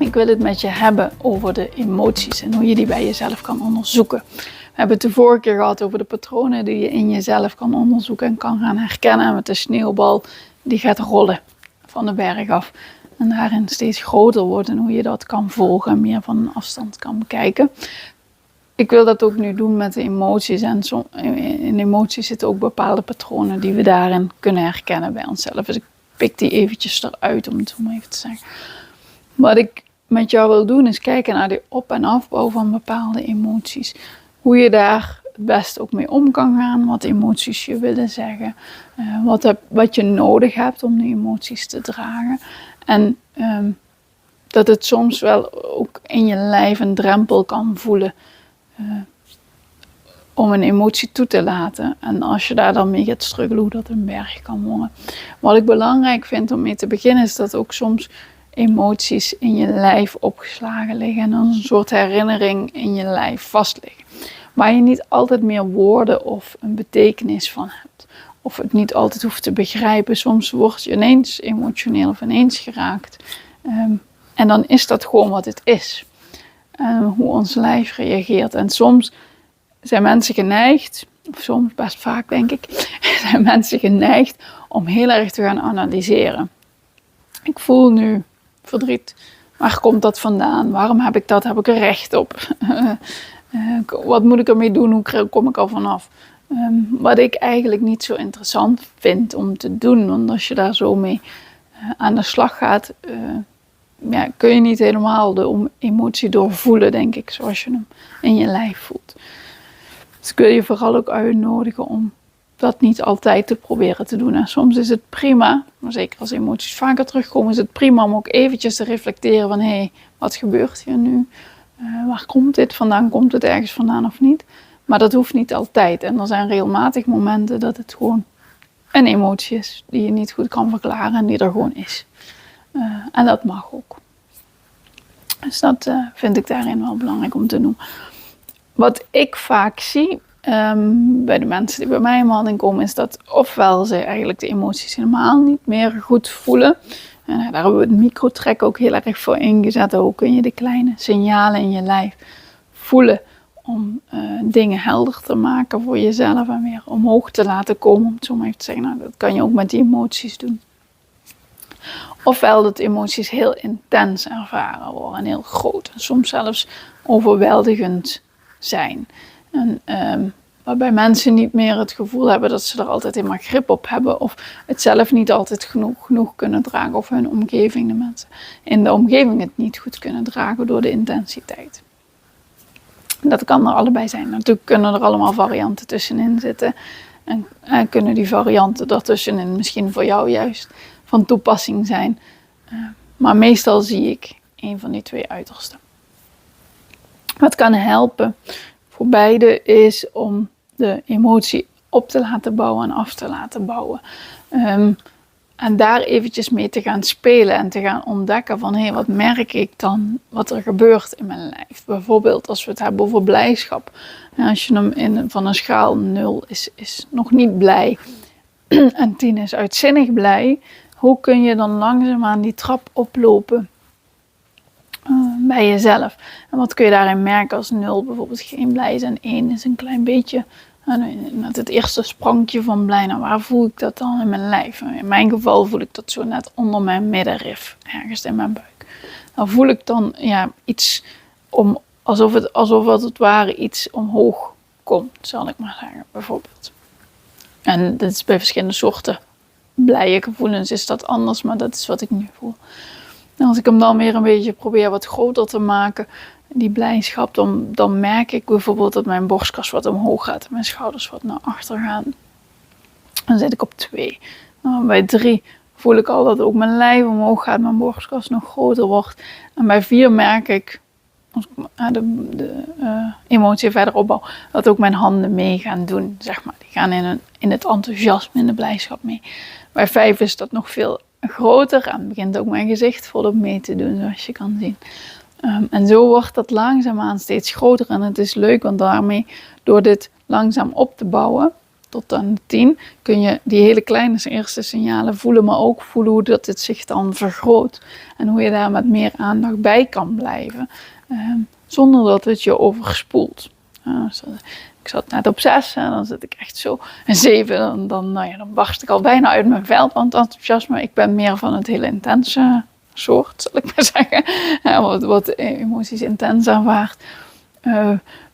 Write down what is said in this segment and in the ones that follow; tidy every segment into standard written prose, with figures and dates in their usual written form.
Ik wil het met je hebben over de emoties en hoe je die bij jezelf kan onderzoeken. We hebben het de vorige keer gehad over de patronen die je in jezelf kan onderzoeken en kan gaan herkennen. En met de sneeuwbal die gaat rollen van de berg af. En daarin steeds groter wordt en hoe je dat kan volgen en meer van een afstand kan bekijken. Ik wil dat ook nu doen met de emoties. En in emoties zitten ook bepaalde patronen die we daarin kunnen herkennen bij onszelf. Dus ik pik die eventjes eruit om het zo maar even te zeggen. Wat ik met jou wil doen is kijken naar de op- en afbouw van bepaalde emoties. Hoe je daar het best ook mee om kan gaan. Wat emoties je willen zeggen. Wat je nodig hebt om die emoties te dragen. En dat het soms wel ook in je lijf een drempel kan voelen. Om een emotie toe te laten. En als je daar dan mee gaat struggelen, hoe dat een berg kan worden. Wat ik belangrijk vind om mee te beginnen, is dat ook soms emoties in je lijf opgeslagen liggen. En dan een soort herinnering in je lijf vastliggen. Waar je niet altijd meer woorden of een betekenis van hebt. Of het niet altijd hoeft te begrijpen. Soms word je ineens emotioneel of ineens geraakt. En dan is dat gewoon wat het is. Hoe ons lijf reageert. En soms zijn mensen geneigd, of soms best vaak denk ik, zijn mensen geneigd om heel erg te gaan analyseren. Ik voel nu verdriet. Waar komt dat vandaan? Waarom heb ik dat? Heb ik er recht op? Wat moet ik ermee doen? Hoe kom ik er vanaf? Wat ik eigenlijk niet zo interessant vind om te doen. Want als je daar zo mee aan de slag gaat, kun je niet helemaal de emotie doorvoelen, denk ik, zoals je hem in je lijf voelt. Dus ik wil je vooral ook uitnodigen om dat niet altijd te proberen te doen. En soms is het prima, maar zeker als emoties vaker terugkomen, is het prima om ook eventjes te reflecteren van hé, wat gebeurt hier nu? Waar komt dit vandaan? Komt het ergens vandaan of niet? Maar dat hoeft niet altijd. En er zijn regelmatig momenten dat het gewoon een emotie is die je niet goed kan verklaren en die er gewoon is. En dat mag ook. Dus dat vind ik daarin wel belangrijk om te doen. Wat ik vaak zie bij de mensen die bij mij in behandeling komen, is dat ofwel ze eigenlijk de emoties helemaal niet meer goed voelen. En daar hebben we het microtrack ook heel erg voor ingezet. Hoe kun je de kleine signalen in je lijf voelen om dingen helder te maken voor jezelf en weer omhoog te laten komen. Om het zo maar even te zeggen, nou, dat kan je ook met die emoties doen. Ofwel dat emoties heel intens ervaren worden en heel groot. En soms zelfs overweldigend zijn. En waarbij mensen niet meer het gevoel hebben dat ze er altijd helemaal grip op hebben. Of het zelf niet altijd genoeg kunnen dragen. Of hun omgeving, de mensen in de omgeving het niet goed kunnen dragen door de intensiteit. Dat kan er allebei zijn. Natuurlijk kunnen er allemaal varianten tussenin zitten. En kunnen die varianten daartussenin misschien voor jou juist van toepassing zijn. Maar meestal zie ik een van die twee uitersten. Wat kan helpen voor beide is om de emotie op te laten bouwen en af te laten bouwen. En daar eventjes mee te gaan spelen en te gaan ontdekken van wat merk ik dan wat er gebeurt in mijn lijf. Bijvoorbeeld als we het hebben over blijdschap. En als je hem van een schaal 0 is nog niet blij en 10 is uitzinnig blij. Hoe kun je dan langzaamaan die trap oplopen bij jezelf? En wat kun je daarin merken als 0 bijvoorbeeld geen blij is en 1 is een klein beetje met het eerste sprankje van blij. Nou, waar voel ik dat dan in mijn lijf? In mijn geval voel ik dat zo net onder mijn middenrif, ergens in mijn buik. Dan voel ik dan iets alsof het ware iets omhoog komt, zal ik maar zeggen, bijvoorbeeld. En dat is bij verschillende soorten blije gevoelens is dat anders, maar dat is wat ik nu voel. En als ik hem dan weer een beetje probeer wat groter te maken, die blijdschap, dan merk ik bijvoorbeeld dat mijn borstkas wat omhoog gaat en mijn schouders wat naar achter gaan. Dan zit ik op 2. Bij 3 voel ik al dat ook mijn lijf omhoog gaat, mijn borstkas nog groter wordt. En bij 4 merk ik, als ik de emotie verder opbouw, dat ook mijn handen mee gaan doen, zeg maar. Die gaan in het enthousiasme, in de blijdschap mee. Bij 5 is dat nog veel groter en begint ook mijn gezicht volop mee te doen, zoals je kan zien. En zo wordt dat langzaamaan steeds groter en het is leuk, want daarmee, door dit langzaam op te bouwen, tot aan de 10 kun je die hele kleine eerste signalen voelen, maar ook voelen hoe dat het zich dan vergroot. En hoe je daar met meer aandacht bij kan blijven, zonder dat het je overspoelt. Ik zat net op 6 en dan zit ik echt zo. En 7, dan barst ik al bijna uit mijn vel van het enthousiasme. Ik ben meer van het hele intense soort, zal ik maar zeggen. Wat emoties intens ervaart.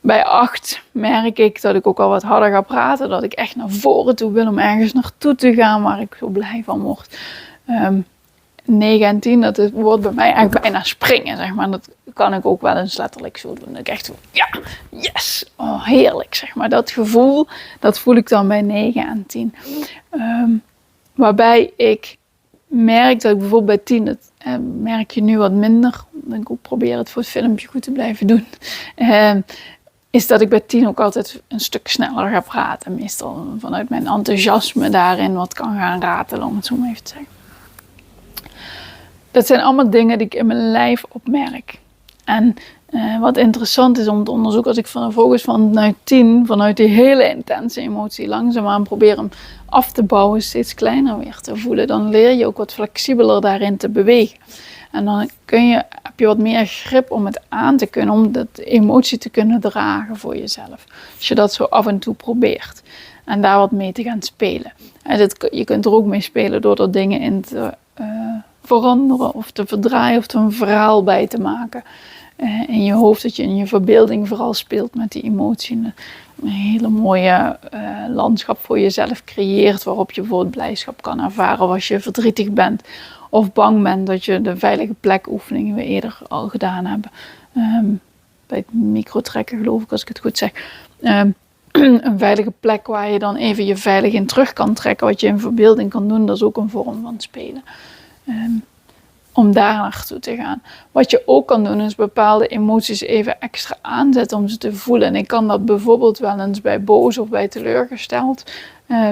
Bij 8 merk ik dat ik ook al wat harder ga praten. Dat ik echt naar voren toe wil om ergens naartoe te gaan waar ik zo blij van word. 9 en 10, dat wordt bij mij echt bijna springen, zeg maar. Dat kan ik ook wel eens letterlijk zo doen. Dat ik echt zo, ja, yes, oh, heerlijk, zeg maar. Dat gevoel, dat voel ik dan bij 9 en 10. Waarbij ik merk dat ik bijvoorbeeld bij 10, dat merk je nu wat minder, omdat ik ook probeer het voor het filmpje goed te blijven doen, is dat ik bij 10 ook altijd een stuk sneller ga praten. Meestal vanuit mijn enthousiasme daarin wat kan gaan ratelen, om het zo maar even te zeggen. Dat zijn allemaal dingen die ik in mijn lijf opmerk. En wat interessant is om te onderzoeken, als ik vervolgens vanuit 10, vanuit die hele intense emotie, langzaamaan probeer hem af te bouwen, steeds kleiner weer te voelen, dan leer je ook wat flexibeler daarin te bewegen. En dan heb je wat meer grip om het aan te kunnen, om dat emotie te kunnen dragen voor jezelf. Als je dat zo af en toe probeert. En daar wat mee te gaan spelen. En je kunt er ook mee spelen door er dingen in te veranderen of te verdraaien of er een verhaal bij te maken. In je hoofd, dat je in je verbeelding vooral speelt met die emotie. Een hele mooie landschap voor jezelf creëert, waarop je bijvoorbeeld blijdschap kan ervaren. Of als je verdrietig bent of bang bent, dat je de veilige plek oefeningen we eerder al gedaan hebben. Bij het microtrekken geloof ik, als ik het goed zeg. Een veilige plek waar je dan even je veilig in terug kan trekken. Wat je in verbeelding kan doen, dat is ook een vorm van spelen. Om daar naartoe te gaan. Wat je ook kan doen, is bepaalde emoties even extra aanzetten om ze te voelen. En ik kan dat bijvoorbeeld wel eens bij boos of bij teleurgesteld.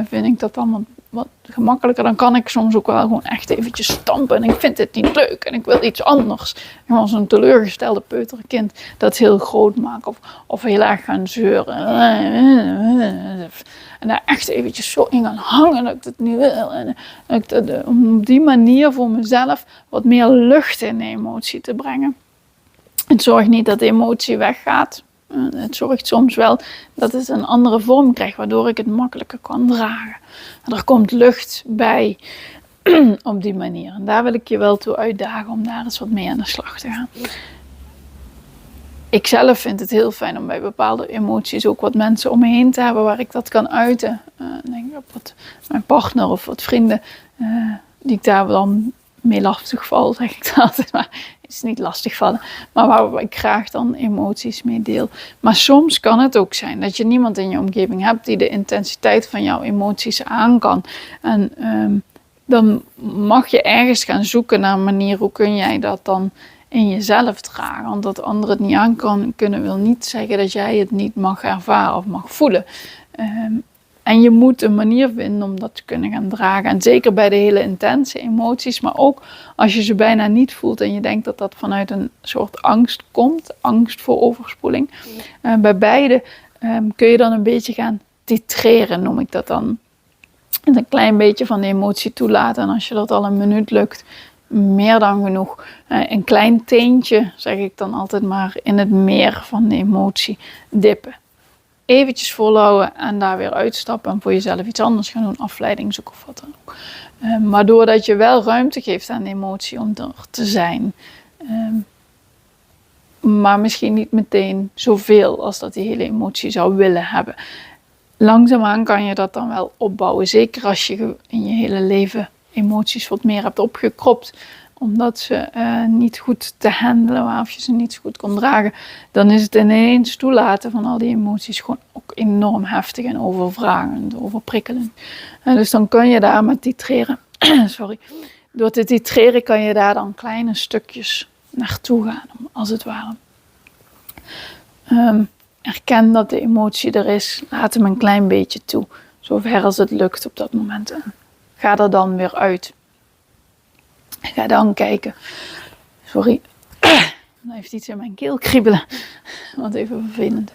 Vind ik dat dan wat gemakkelijker. Dan kan ik soms ook wel gewoon echt eventjes stampen. En ik vind het niet leuk en ik wil iets anders. En als een teleurgestelde peuterkind dat heel groot maken. Of heel erg gaan zeuren. En daar echt eventjes zo in gaan hangen dat ik het niet wil. En om op die manier voor mezelf wat meer lucht in de emotie te brengen. Het zorgt niet dat de emotie weggaat. Het zorgt soms wel dat het een andere vorm krijgt, waardoor ik het makkelijker kan dragen. En er komt lucht bij op die manier. En daar wil ik je wel toe uitdagen om daar eens wat mee aan de slag te gaan. Ik zelf vind het heel fijn om bij bepaalde emoties ook wat mensen om me heen te hebben waar ik dat kan uiten. Denk op mijn partner of wat vrienden die ik daar dan mee lastig val, zeg ik dat altijd. Maar het is niet lastig vallen, maar waar ik graag dan emoties mee deel. Maar soms kan het ook zijn dat je niemand in je omgeving hebt die de intensiteit van jouw emoties aan kan. En dan mag je ergens gaan zoeken naar een manier hoe kun jij dat dan in jezelf dragen. Want dat anderen het niet aan kunnen wil niet zeggen dat jij het niet mag ervaren of mag voelen. En je moet een manier vinden om dat te kunnen gaan dragen. En zeker bij de hele intense emoties, maar ook als je ze bijna niet voelt en je denkt dat dat vanuit een soort angst komt, angst voor overspoeling. Bij beide kun je dan een beetje gaan titreren, noem ik dat dan. En een klein beetje van de emotie toelaten. En als je dat al een minuut lukt, meer dan genoeg. Een klein teentje, zeg ik dan altijd maar, in het meer van de emotie dippen. Eventjes volhouden en daar weer uitstappen en voor jezelf iets anders gaan doen, afleiding zoeken of wat dan ook. Maar doordat je wel ruimte geeft aan de emotie om er te zijn. Maar misschien niet meteen zoveel als dat die hele emotie zou willen hebben. Langzaamaan kan je dat dan wel opbouwen. Zeker als je in je hele leven emoties wat meer hebt opgekropt. Omdat ze niet goed te handelen, of je ze niet zo goed kon dragen. Dan is het ineens toelaten van al die emoties gewoon ook enorm heftig en overvragend, overprikkelend. Dus dan kan je daar met titreren, door te titreren kan je daar dan kleine stukjes naartoe gaan, als het ware. Erken dat de emotie er is, laat hem een klein beetje toe, zover als het lukt op dat moment. Ga er dan weer uit. Ga dan kijken. Sorry. Dan heeft iets in mijn keel kriebelen. Wat even vervelend.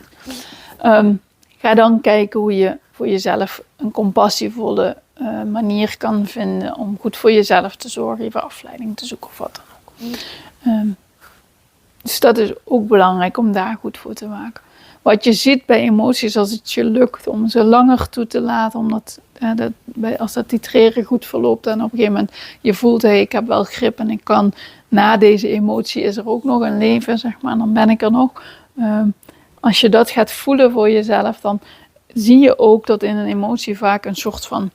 ga dan kijken hoe je voor jezelf een compassievolle manier kan vinden om goed voor jezelf te zorgen, even afleiding te zoeken of wat dan ook. Dus dat is ook belangrijk om daar goed voor te maken. Wat je ziet bij emoties, als het je lukt om ze langer toe te laten, omdat als dat titreren goed verloopt en op een gegeven moment je voelt, hey, ik heb wel grip en ik kan, na deze emotie is er ook nog een leven, zeg maar, dan ben ik er nog. Als je dat gaat voelen voor jezelf, dan zie je ook dat in een emotie vaak een soort van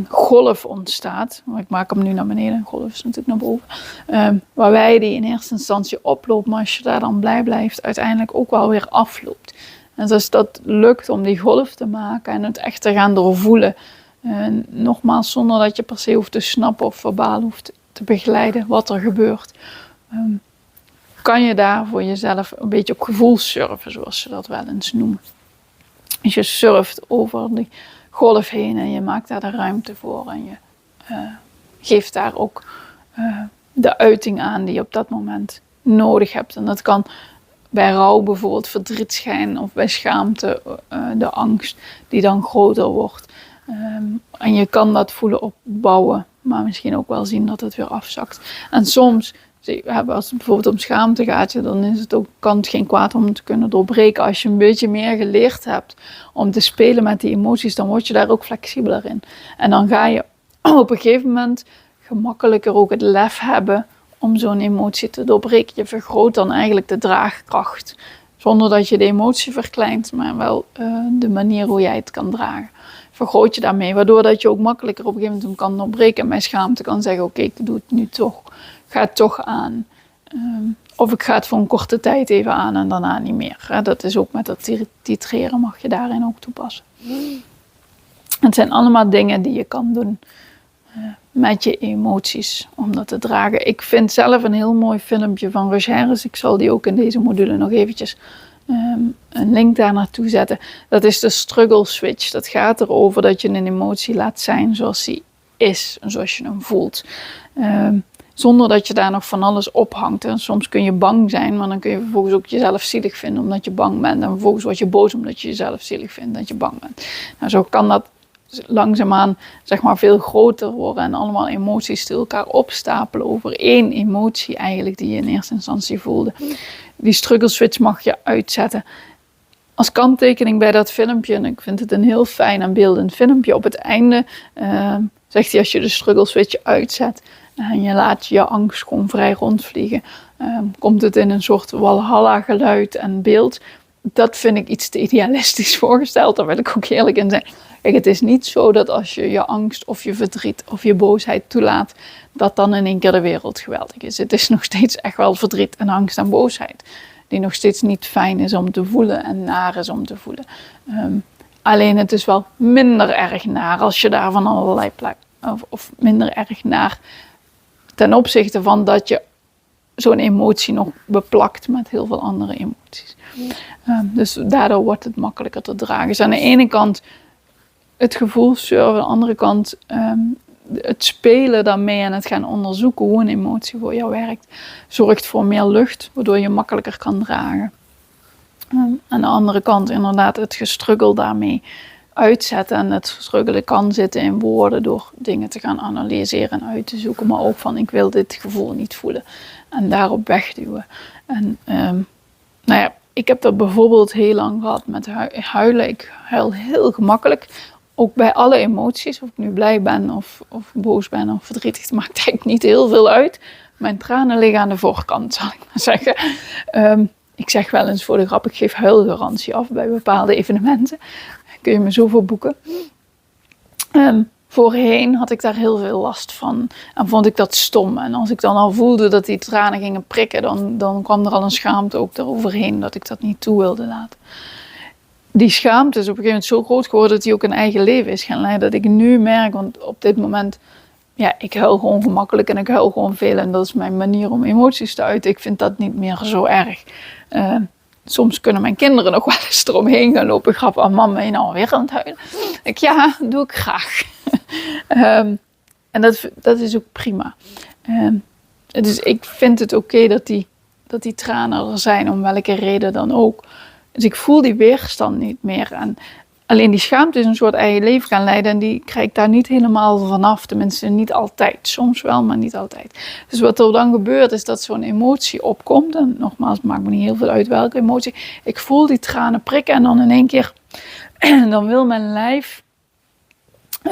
golf ontstaat. Ik maak hem nu naar beneden, een golf is natuurlijk naar boven. Waarbij die in eerste instantie oploopt, maar als je daar dan blij blijft, uiteindelijk ook wel weer afloopt. En dus dat lukt om die golf te maken en het echt te gaan doorvoelen. Nogmaals, zonder dat je per se hoeft te snappen of verbaal hoeft te begeleiden wat er gebeurt. Kan je daar voor jezelf een beetje op gevoel surfen, zoals ze dat wel eens noemen. Dus je surft over die golf heen en je maakt daar de ruimte voor en je geeft daar ook de uiting aan die je op dat moment nodig hebt. En dat kan bij rouw bijvoorbeeld verdriet schijnen of bij schaamte de angst die dan groter wordt. En je kan dat voelen opbouwen, maar misschien ook wel zien dat het weer afzakt. En soms, als het bijvoorbeeld om schaamte gaat, dan is het ook, kan het geen kwaad om te kunnen doorbreken. Als je een beetje meer geleerd hebt om te spelen met die emoties, dan word je daar ook flexibeler in. En dan ga je op een gegeven moment gemakkelijker ook het lef hebben om zo'n emotie te doorbreken. Je vergroot dan eigenlijk de draagkracht. Zonder dat je de emotie verkleint, maar wel de manier hoe jij het kan dragen. Vergroot je daarmee, waardoor dat je ook makkelijker op een gegeven moment kan doorbreken. En bij schaamte kan zeggen, oké, ik doe het nu toch. Ik ga het toch aan. Of ik ga het voor een korte tijd even aan en daarna niet meer. Dat is ook met dat titreren, mag je daarin ook toepassen. Het zijn allemaal dingen die je kan doen met je emoties om dat te dragen. Ik vind zelf een heel mooi filmpje van Rush Harris. Ik zal die ook in deze module nog eventjes een link daar naartoe zetten. Dat is de struggle switch. Dat gaat erover dat je een emotie laat zijn zoals die is en zoals je hem voelt. Zonder dat je daar nog van alles ophangt. En soms kun je bang zijn, maar dan kun je vervolgens ook jezelf zielig vinden omdat je bang bent. En vervolgens word je boos omdat je jezelf zielig vindt dat je bang bent. Nou, zo kan dat langzaamaan zeg maar veel groter worden en allemaal emoties die elkaar opstapelen over één emotie eigenlijk die je in eerste instantie voelde. Die struggle switch mag je uitzetten. Als kanttekening bij dat filmpje, en ik vind het een heel fijn en beeldend filmpje, op het einde zegt hij als je de struggle switch uitzet en je laat je angst gewoon vrij rondvliegen, komt het in een soort walhalla geluid en beeld. Dat vind ik iets te idealistisch voorgesteld, daar wil ik ook eerlijk in zijn. Kijk, het is niet zo dat als je je angst of je verdriet of je boosheid toelaat, dat dan in één keer de wereld geweldig is. Het is nog steeds echt wel verdriet en angst en boosheid, die nog steeds niet fijn is om te voelen en naar is om te voelen. Alleen het is wel minder erg naar als je daar van allerlei of minder erg naar ten opzichte van dat je zo'n emotie nog beplakt met heel veel andere emoties. Dus daardoor wordt het makkelijker te dragen. Dus aan de ene kant het gevoel surfen, aan de andere kant het spelen daarmee en het gaan onderzoeken hoe een emotie voor jou werkt, zorgt voor meer lucht, waardoor je makkelijker kan dragen. Aan de andere kant inderdaad het gestruggel daarmee uitzetten en het struggelen kan zitten in woorden door dingen te gaan analyseren en uit te zoeken, maar ook van ik wil dit gevoel niet voelen en daarop wegduwen. En nou ja, ik heb dat bijvoorbeeld heel lang gehad met huilen. Ik huil heel gemakkelijk. Ook bij alle emoties, of ik nu blij ben of boos ben of verdrietig, het maakt eigenlijk niet heel veel uit. Mijn tranen liggen aan de voorkant, zal ik maar zeggen. Ik zeg wel eens voor de grap, ik geef huilgarantie af bij bepaalde evenementen. Kun je me zo voor boeken. Voorheen had ik daar heel veel last van en vond ik dat stom. En als ik dan al voelde dat die tranen gingen prikken, dan kwam er al een schaamte ook eroverheen dat ik dat niet toe wilde laten. Die schaamte is op een gegeven moment zo groot geworden dat hij ook een eigen leven is gaan leiden. Dat ik nu merk, want op dit moment, ja, ik huil gewoon gemakkelijk en ik huil gewoon veel. En dat is mijn manier om emoties te uiten. Ik vind dat niet meer zo erg. Soms kunnen mijn kinderen nog wel eens eromheen gaan lopen. Grap, oh, mama, ben je nou alweer aan het huilen? Ja, doe ik graag. En dat is ook prima. Dus ik vind het oké dat die tranen er zijn, om welke reden dan ook. Dus ik voel die weerstand niet meer. En alleen die schaamte is een soort eigen leven gaan leiden en die krijg ik daar niet helemaal vanaf. Tenminste, niet altijd. Soms wel, maar niet altijd. Dus wat er dan gebeurt is dat zo'n emotie opkomt. En nogmaals, het maakt me niet heel veel uit welke emotie. Ik voel die tranen prikken en dan in één keer, dan wil mijn lijf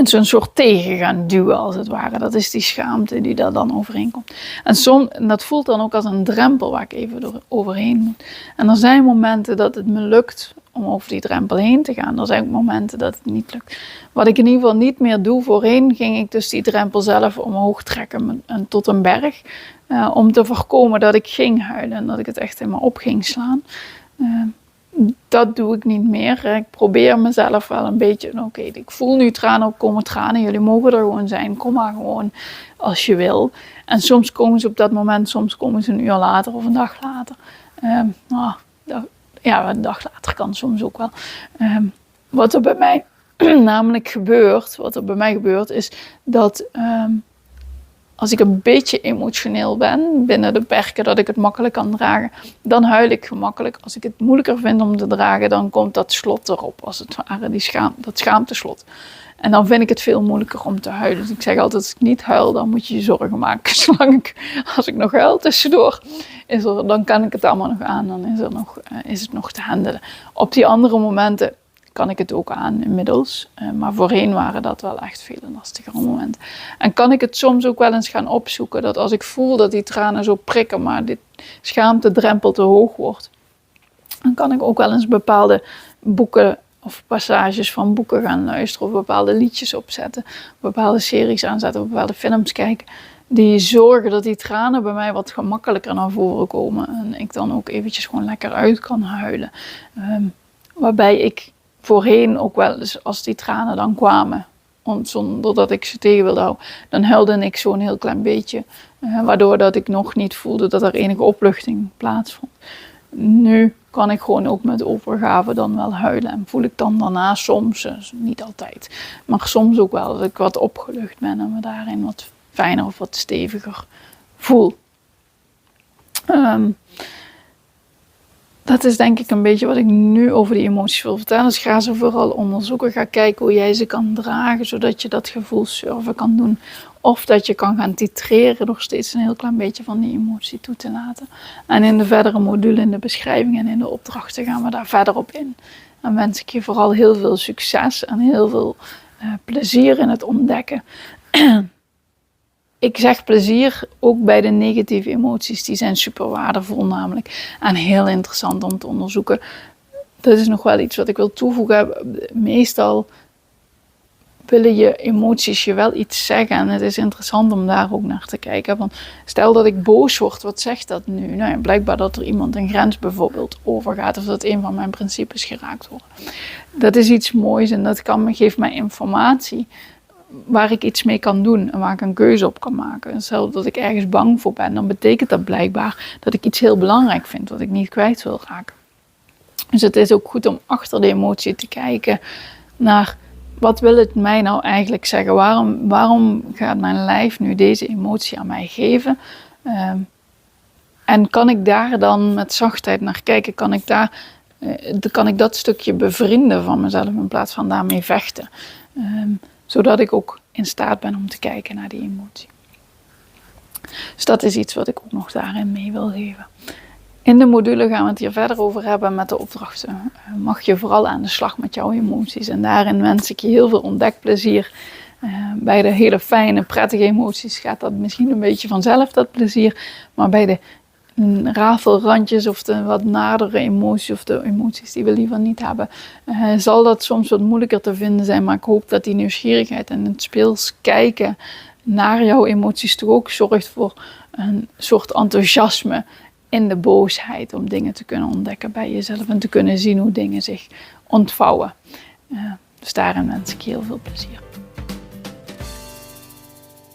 zo'n soort tegen gaan duwen als het ware. Dat is die schaamte die daar dan overheen komt. En dat voelt dan ook als een drempel waar ik even overheen moet. En er zijn momenten dat het me lukt om over die drempel heen te gaan. Er zijn ook momenten dat het niet lukt. Wat ik in ieder geval niet meer doe, voorheen ging ik dus die drempel zelf omhoog trekken tot een berg. Om te voorkomen dat ik ging huilen en dat ik het echt in me op ging slaan. Dat doe ik niet meer. Ik probeer mezelf wel een beetje, oké, ik voel nu tranen, komen tranen. Jullie mogen er gewoon zijn. Kom maar gewoon als je wil. En soms komen ze op dat moment, soms komen ze een uur later of een dag later. Een dag later kan soms ook wel. Wat er bij mij namelijk gebeurt, is dat als ik een beetje emotioneel ben, binnen de perken dat ik het makkelijk kan dragen, dan huil ik gemakkelijk. Als ik het moeilijker vind om te dragen, dan komt dat slot erop, als het ware, dat schaamteslot. En dan vind ik het veel moeilijker om te huilen. Dus ik zeg altijd, als ik niet huil, dan moet je je zorgen maken. Als ik nog huil tussendoor, dan kan ik het allemaal nog aan. Dan is het nog te handelen. Op die andere momenten kan ik het ook aan inmiddels. Maar voorheen waren dat wel echt veel lastigere momenten. En kan ik het soms ook wel eens gaan opzoeken. Dat als ik voel dat die tranen zo prikken, maar dit schaamtedrempel te hoog wordt. Dan kan ik ook wel eens bepaalde boeken of passages van boeken gaan luisteren. Of bepaalde liedjes opzetten. Bepaalde series aanzetten. Of bepaalde films kijken. Die zorgen dat die tranen bij mij wat gemakkelijker naar voren komen. En ik dan ook eventjes gewoon lekker uit kan huilen. Waarbij ik voorheen ook wel eens, als die tranen dan kwamen, zonder dat ik ze tegen wilde houden, dan huilde ik zo'n heel klein beetje. Waardoor dat ik nog niet voelde dat er enige opluchting plaatsvond. Nu kan ik gewoon ook met overgave dan wel huilen. En voel ik dan daarna soms, niet altijd, maar soms ook wel dat ik wat opgelucht ben en me daarin wat fijner of wat steviger voel. Dat is denk ik een beetje wat ik nu over die emoties wil vertellen. Dus ga ze vooral onderzoeken. Ga kijken hoe jij ze kan dragen, zodat je dat gevoelssurfen kan doen. Of dat je kan gaan titreren door steeds een heel klein beetje van die emotie toe te laten. En in de verdere module, in de beschrijving en in de opdrachten gaan we daar verder op in. Dan wens ik je vooral heel veel succes en heel veel plezier in het ontdekken. Ik zeg plezier ook bij de negatieve emoties. Die zijn super waardevol namelijk. En heel interessant om te onderzoeken. Dat is nog wel iets wat ik wil toevoegen. Meestal willen je emoties je wel iets zeggen. En het is interessant om daar ook naar te kijken. Want stel dat ik boos word, wat zegt dat nu? Nou ja, blijkbaar dat er iemand een grens bijvoorbeeld overgaat. Of dat een van mijn principes geraakt wordt. Dat is iets moois en dat geeft mij informatie waar ik iets mee kan doen en waar ik een keuze op kan maken. En stel dat ik ergens bang voor ben, dan betekent dat blijkbaar dat ik iets heel belangrijk vind wat ik niet kwijt wil raken. Dus het is ook goed om achter de emotie te kijken naar wat wil het mij nou eigenlijk zeggen? Waarom gaat mijn lijf nu deze emotie aan mij geven? En kan ik daar dan met zachtheid naar kijken? Kan ik dat stukje bevrienden van mezelf in plaats van daarmee vechten? Zodat ik ook in staat ben om te kijken naar die emotie. Dus dat is iets wat ik ook nog daarin mee wil geven. In de module gaan we het hier verder over hebben met de opdrachten. Mag je vooral aan de slag met jouw emoties. En daarin wens ik je heel veel ontdekplezier. Bij de hele fijne, prettige emoties gaat dat misschien een beetje vanzelf, dat plezier. Maar bij de rafelrandjes of de wat nadere emoties of de emoties die we liever niet hebben, zal dat soms wat moeilijker te vinden zijn. Maar ik hoop dat die nieuwsgierigheid en het speels kijken naar jouw emoties toch ook zorgt voor een soort enthousiasme in de boosheid. Om dingen te kunnen ontdekken bij jezelf en te kunnen zien hoe dingen zich ontvouwen. Dus daarin wens ik je heel veel plezier.